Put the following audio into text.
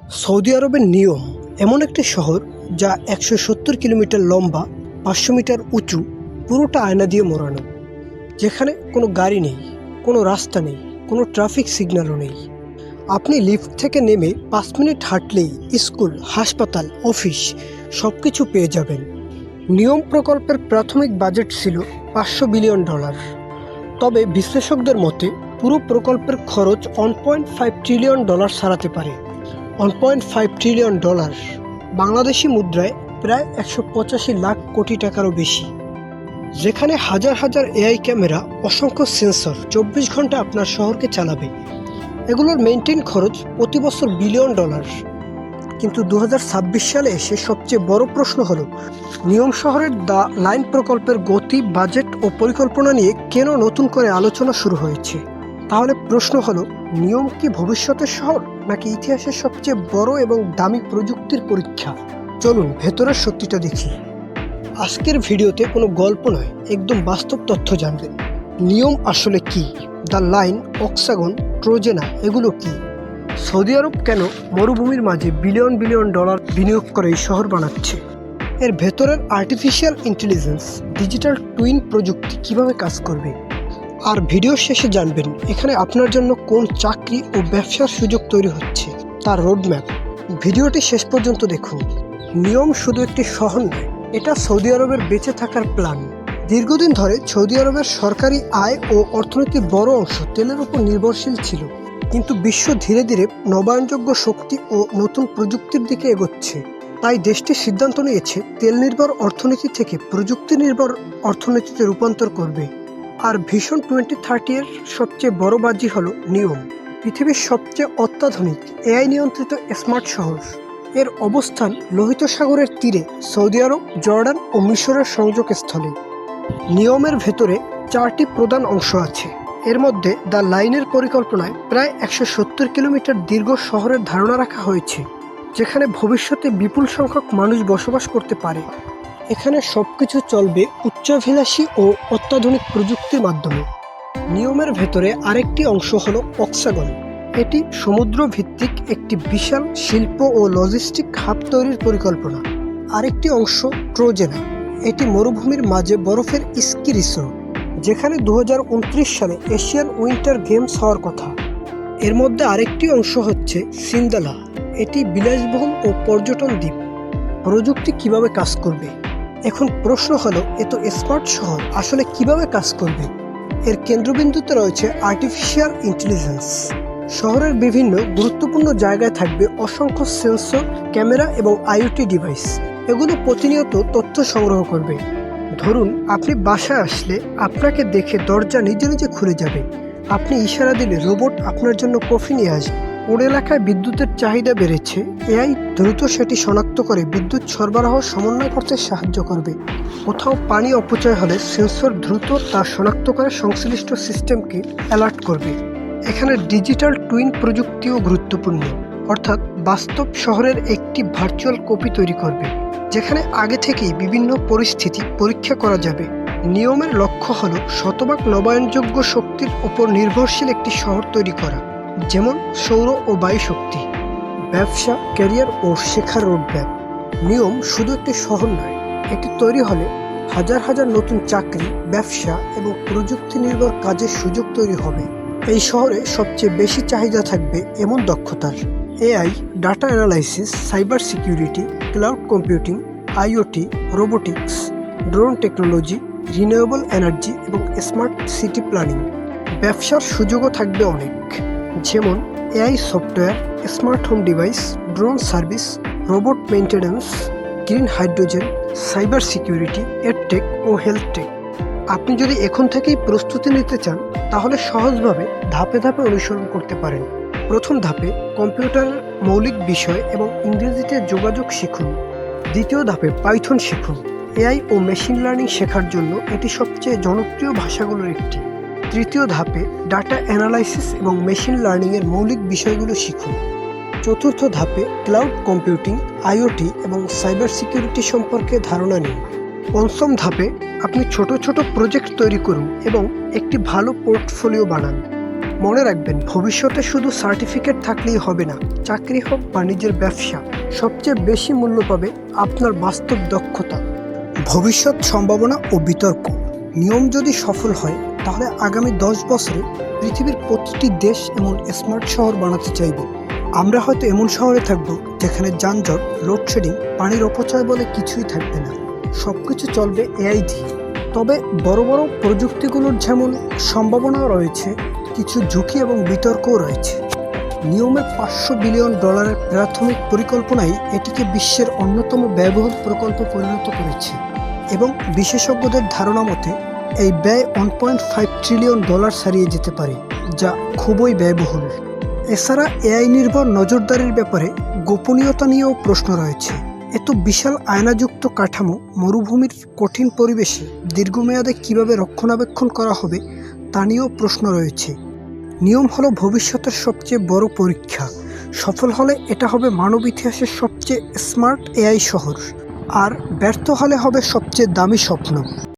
Saudi আরবের নিয়ম এমন একটি শহর যা ১৭০ কিলোমিটার লম্বা, ৫০০ মিটার উঁচু, পুরোটা আয়না দিয়ে মোড়ানো, যেখানে কোনো গাড়ি নেই, কোনো রাস্তা নেই, কোনো ট্রাফিক সিগন্যালও নেই। আপনি লিফট থেকে নেমে ৫ মিনিট হাঁটলেই স্কুল, হাসপাতাল, অফিস সব কিছু পেয়ে যাবেন। নিয়ম প্রকল্পের প্রাথমিক বাজেট ছিল $৫০০ বিলিয়ন। তবে বিশ্লেষকদের মতে পুরো প্রকল্পের খরচ $1.5 ট্রিলিয়ন ছাড়াতে পারে। $1.5 ট্রিলিয়ন বাংলাদেশি মুদ্রায় প্রায় ১৮৫ লাখ কোটি টাকারও বেশি, যেখানে হাজার হাজার এআই ক্যামেরা, অসংখ্য সেন্সর ২৪ ঘন্টা আপনার শহরকে চালাবে। এগুলোর মেইনটেইন খরচ প্রতি বছর $1 বিলিয়ন। কিন্তু ২০২৬ সালে এসে সবচেয়ে বড় প্রশ্ন হলো, নিয়ম শহরের দ্য লাইন প্রকল্পের গতি, বাজেট ও পরিকল্পনা নিয়ে কেন নতুন করে আলোচনা শুরু হয়েছে। তাহলে প্রশ্ন হলো, নিয়ম কি ভবিষ্যতের শহর, নাকি ইতিহাসের সবচেয়ে বড় এবং দামি প্রযুক্তির পরীক্ষা? চলুন ভেতরের সত্যিটা দেখি। আজকের ভিডিওতে কোনো গল্প নয়, একদম বাস্তব তথ্য জানবেন। নিয়ম আসলে কি? দ্য লাইন, অক্সাগন, ট্রোজেনা এগুলো কি? সৌদি আরব কেন মরুভূমির মাঝে বিলিয়ন বিলিয়ন ডলার বিনিয়োগ করে এই শহর বানাচ্ছে? এর ভেতরের আর্টিফিশিয়াল ইন্টেলিজেন্স, ডিজিটাল টুইন প্রযুক্তি কিভাবে কাজ করবে? আর ভিডিও শেষে জানবেন এখানে আপনার জন্য কোন চাকরি ও ব্যবসার সুযোগ তৈরি হচ্ছে, তার রোডম্যাপ। ভিডিওটি শেষ পর্যন্ত দেখুন। নিয়ম শুধু একটি শহর নয়, এটা সৌদি আরবের বেঁচে থাকার প্ল্যান। দীর্ঘদিন ধরে সৌদি আরবের সরকারি আয় ও অর্থনীতির বড় অংশ তেলের উপর নির্ভরশীল ছিল, কিন্তু বিশ্ব ধীরে ধীরে নবায়নযোগ্য শক্তি ও নতুন প্রযুক্তির দিকে এগোচ্ছে। তাই দেশটি সিদ্ধান্ত নিয়েছে তেল নির্ভর অর্থনীতি থেকে প্রযুক্তি নির্ভর অর্থনীতিতে রূপান্তর করবে। আর ভিশন 2030 এর সবচেয়ে বড় বাজি হলো নিয়ম, পৃথিবীর সবচেয়ে অত্যাধুনিক এআই নিয়ন্ত্রিত স্মার্ট শহর। এর অবস্থান লোহিত সাগরের তীরে, সৌদি আরব, জর্ডান ও মিশরের সংযোগস্থলে। নিয়মের ভেতরে 4টি প্রধান অংশ আছে। এর মধ্যে দ্য লাইনের পরিকল্পনায় প্রায় ১৭০ কিলোমিটার দীর্ঘ শহরের ধারণা রাখা হয়েছে, যেখানে ভবিষ্যতে বিপুল সংখ্যক মানুষ বসবাস করতে পারে। এখানে সবকিছু চলবে উচ্চাভিলাষী ও অত্যাধুনিক প্রযুক্তির মাধ্যমে। নিয়মের ভেতরে আরেকটি অংশ হলো অক্সাগন। এটি সমুদ্র ভিত্তিক একটি বিশাল শিল্প ও লজিস্টিক হাব তৈরির পরিকল্পনা। আরেকটি অংশ ট্রোজেনা। এটি মরুভূমির মাঝে বরফের স্কি রিসোর্ট, যেখানে ২০২৯ সালে এশিয়ান উইন্টার গেমস হওয়ার কথা। এর মধ্যে আরেকটি অংশ হচ্ছে সিন্দালা। এটি বিলাসবহুল ও পর্যটন দ্বীপ। প্রযুক্তি কিভাবে কাজ করবে? এখন প্রশ্ন হলো, এত স্মার্ট শহর আসলে কিভাবে কাজ করবে? এর কেন্দ্রবিন্দুতে রয়েছে আর্টিফিশিয়াল ইন্টেলিজেন্স। শহরের বিভিন্ন গুরুত্বপূর্ণ জায়গায় থাকবে অসংখ্য সেন্সর, ক্যামেরা এবং আইওটি ডিভাইস। এগুলো প্রতিনিয়ত তথ্য সংগ্রহ করবে। ধরুন আপনি বাসায় আসলে আপনাকে দেখে দরজা নিজে নিজে খুলে যাবে। আপনি ইশারা দিলে রোবট আপনার জন্য কফি নিয়ে আসবে। কোন এলাকায় বিদ্যুতের চাহিদা বেড়েছে, এআই দ্রুত সেটি শনাক্ত করে বিদ্যুৎ সরবরাহ সমন্বয় করতে সাহায্য করবে। কোথাও পানি অপচয় হলে সেন্সর দ্রুত তা শনাক্ত করে সংশ্লিষ্ট সিস্টেমকে অ্যালার্ট করবে। এখানে ডিজিটাল টুইন প্রযুক্তিও গুরুত্বপূর্ণ, অর্থাৎ বাস্তব শহরের একটি ভার্চুয়াল কপি তৈরি করবে, যেখানে আগে থেকেই বিভিন্ন পরিস্থিতি পরীক্ষা করা যাবে। নিয়মের লক্ষ্য হল শতভাগ নবায়নযোগ্য শক্তির উপর নির্ভরশীল একটি শহর তৈরি করা, যেমন সৌর ও বায়ু শক্তি। ব্যবসা, ক্যারিয়ার ও শেখার রোডম্যাপ। নিয়ম শুধু একটি শহর নয়, এটি তৈরি হলে হাজার হাজার নতুন চাকরি, ব্যবসা এবং প্রযুক্তি নির্ভর কাজের সুযোগ তৈরি হবে। এই শহরে সবচেয়ে বেশি চাহিদা থাকবে এমন দক্ষতার: AI, data analysis, cyber security, cloud computing, IoT, robotics, drone technology, renewable energy এবং স্মার্ট সিটি প্ল্যানিং। ব্যবসার সুযোগও থাকবে অনেক, যেমন AI software, smart home device, drone service, robot maintenance, green hydrogen, cyber security, edtech ও হেলথ টেক। আপনি যদি এখন থেকেই প্রস্তুতি নিতে চান, তাহলে সহজভাবে ধাপে ধাপে অনুসরণ করতে পারেন। প্রথম ধাপে কম্পিউটারের মৌলিক বিষয় এবং ইংরেজিতে যোগাযোগ শিখুন। দ্বিতীয় ধাপে পাইথন শিখুন। এআই ও মেশিন লার্নিং শেখার জন্য এটি সবচেয়ে জনপ্রিয় ভাষাগুলোর একটি। তৃতীয় ধাপে ডাটা অ্যানালাইসিস এবং মেশিন লার্নিংয়ের মৌলিক বিষয়গুলো শিখুন। চতুর্থ ধাপে ক্লাউড কম্পিউটিং, আইওটি এবং সাইবার সিকিউরিটি সম্পর্কে ধারণা নিন। পঞ্চম ধাপে আপনি ছোট ছোট প্রজেক্ট তৈরি করুন এবং একটি ভালো পোর্টফোলিও বানান। মনে রাখবেন, ভবিষ্যতে শুধু সার্টিফিকেট থাকলেই হবে না। চাকরি হোক বা নিজের ব্যবসা, সবচেয়ে বেশি মূল্য পাবে আপনার বাস্তব দক্ষতা। ভবিষ্যৎ সম্ভাবনা ও বিতর্ক। নিয়ম যদি সফল হয় তাহলে আগামী 10 বছরে পৃথিবীর প্রতিটি দেশ এমন স্মার্ট শহর বানাতে চাইবে। আমরা হয়তো এমন শহরে থাকব যেখানে যানজট, লোডশেডিং, পানির অপচয় বলে কিছুই থাকবে না। সব কিছু চলবে এআই দিয়ে। তবে বড় বড় প্রযুক্তিগুলোর যেমন সম্ভাবনাও রয়েছে, কিছু ঝুঁকি এবং বিতর্কও রয়েছে। নিয়মের $500 বিলিয়ন প্রাথমিক পরিকল্পনাই এটিকে বিশ্বের অন্যতম ব্যয়বহুল প্রকল্পে পরিণত করেছে এবং বিশেষজ্ঞদের ধারণা মতে এই ব্যয় $1.5 ট্রিলিয়ন ছাড়িয়ে যেতে পারে, যা খুবই ব্যয়বহুল। এছাড়া এআই নির্ভর নজরদারির ব্যাপারে গোপনীয়তা নিয়েও প্রশ্ন রয়েছে। এত বিশাল আয়নাযুক্ত কাঠামো মরুভূমির কঠিন পরিবেশে দীর্ঘমেয়াদে কিভাবে রক্ষণাবেক্ষণ করা হবে তা নিয়েও প্রশ্ন রয়েছে। নিয়ম হলো ভবিষ্যতের সবচেয়ে বড় পরীক্ষা। সফল হলে এটা হবে মানব ইতিহাসের সবচেয়ে স্মার্ট এআই শহর, আর ব্যর্থ হলে হবে সবচেয়ে দামি স্বপ্ন।